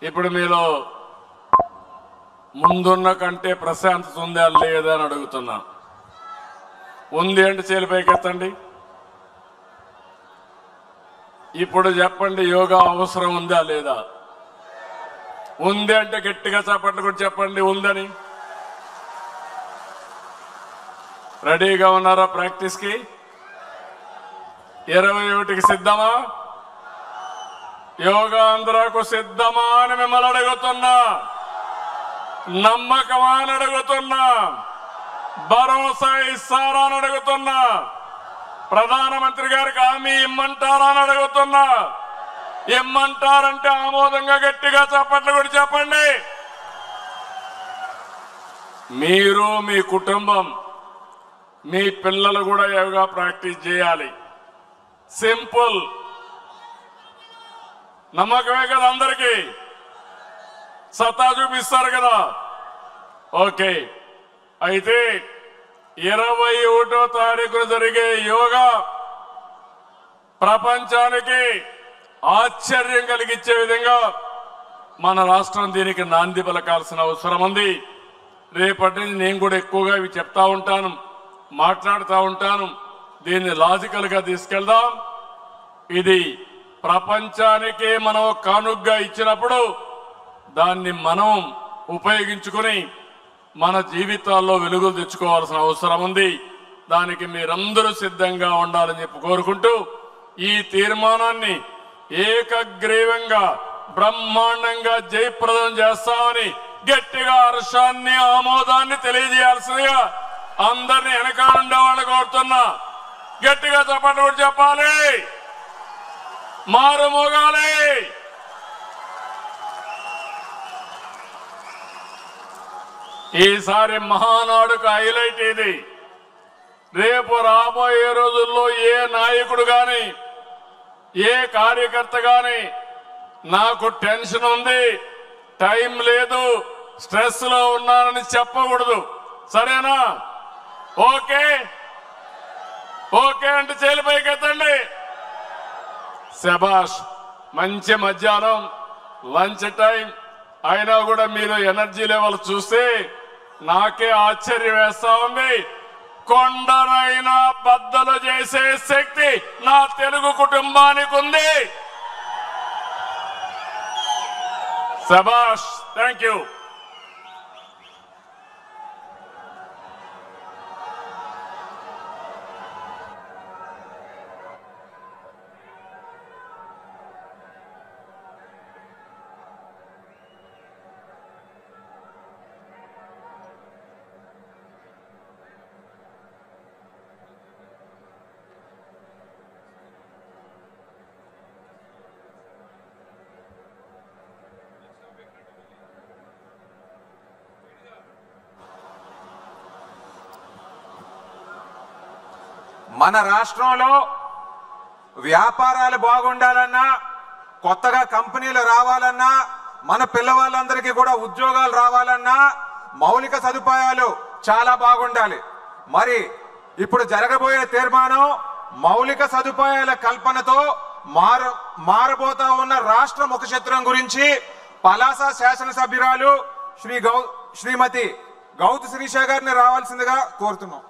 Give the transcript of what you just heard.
ఇప్పుడు మీలో ముందున్న కంటే ప్రశాంతత ఉందా లేదా అని అడుగుతున్నా. ఉంది అంటే చేలిపైకెత్తండి. ఇప్పుడు చెప్పండి, యోగా అవసరం ఉందా లేదా? ఉంది అంటే గట్టిగా చప్పట్లు కూడా చెప్పండి ఉందని. రెడీగా ఉన్నారా ప్రాక్టీస్కి? 21కి సిద్ధమా? యోగా ఆంధ్రకు సిద్ధమా అని మిమ్మల్ని అడుగుతున్నా. నమ్మకమా అని అడుగుతున్నా. భరోసా ఇస్తారా అని అడుగుతున్నా. ప్రధానమంత్రి గారికి హామీ ఇమ్మంటారా అని అడుగుతున్నా. ఇమ్మంటారంటే ఆమోదంగా గట్టిగా చప్పట్లు కూడా చెప్పండి. మీరు, మీ కుటుంబం, మీ పిల్లలు కూడా యోగా ప్రాక్టీస్ చేయాలి. సింపుల్. నమ్మకమే కదా అందరికీ? సత్తా చూపిస్తారు కదా? ఓకే. అయితే 21వ తారీఖున జరిగే యోగా ప్రపంచానికి ఆశ్చర్యం కలిగించే విధంగా మన రాష్ట్రం దీనికి నాంది పలకాల్సిన అవసరం ఉంది. రేపటి నుంచి నేను కూడా ఎక్కువగా ఇవి చెప్తా ఉంటాను, మాట్లాడుతూ ఉంటాను. దీన్ని లాజికల్ గా తీసుకెళ్దాం. ఇది ప్రపంచానికే మనం కానుగ్గా ఇచ్చినప్పుడు దాన్ని మనం ఉపయోగించుకుని మన జీవితాల్లో వెలుగులు తెచ్చుకోవాల్సిన అవసరం ఉంది. దానికి మీరందరూ సిద్ధంగా ఉండాలని చెప్పి కోరుకుంటూ ఈ తీర్మానాన్ని ఏకగ్రీవంగా బ్రహ్మాండంగా జయప్రదం చేస్తామని గట్టిగా హర్షాన్ని, ఆమోదాన్ని తెలియజేయాల్సిందిగా అందరినీ వెనకాలండే వాళ్ళు కోరుతున్నా. గట్టిగా చప్పట్లు కూడా చెప్పాలి, మారుమోగాలి. ఈసారి మహానాడుకు హైలైట్ ఇది. రేపు రాబోయే రోజుల్లో ఏ నాయకుడు గాని, ఏ కార్యకర్త గాని నాకు టెన్షన్ ఉంది, టైం లేదు, స్ట్రెస్ లో ఉన్నానని చెప్పకూడదు. సరేనా? ఓకే ఓకే అంటే చేలిపైకెత్తండి. శబాష్. మంచి మధ్యాహ్నం లంచ్ టైం అయినా కూడా మీరు ఎనర్జీ లెవెల్ చూస్తే నాకే ఆశ్చర్యం వేస్తా ఉంది. కొండనైనా బద్దలు చేసే శక్తి నా తెలుగు కుటుంబానికి ఉంది. శబాష్. Thank you. మన రాష్ట్రంలో వ్యాపారాలు బాగుండాలన్నా, కొత్తగా కంపెనీలు రావాలన్నా, మన పిల్లవాళ్ళందరికీ కూడా ఉద్యోగాలు రావాలన్నా మౌలిక సదుపాయాలు చాలా బాగుండాలి. మరి ఇప్పుడు జరగబోయే తీర్మానం మౌలిక సదుపాయాల కల్పనతో మారబోతా ఉన్న రాష్ట్ర ముఖ చిత్రం గురించి పలాస శాసనసభ్యురాలు శ్రీమతి గౌతు శ్రీష గారిని రావాల్సిందిగా కోరుతున్నాం.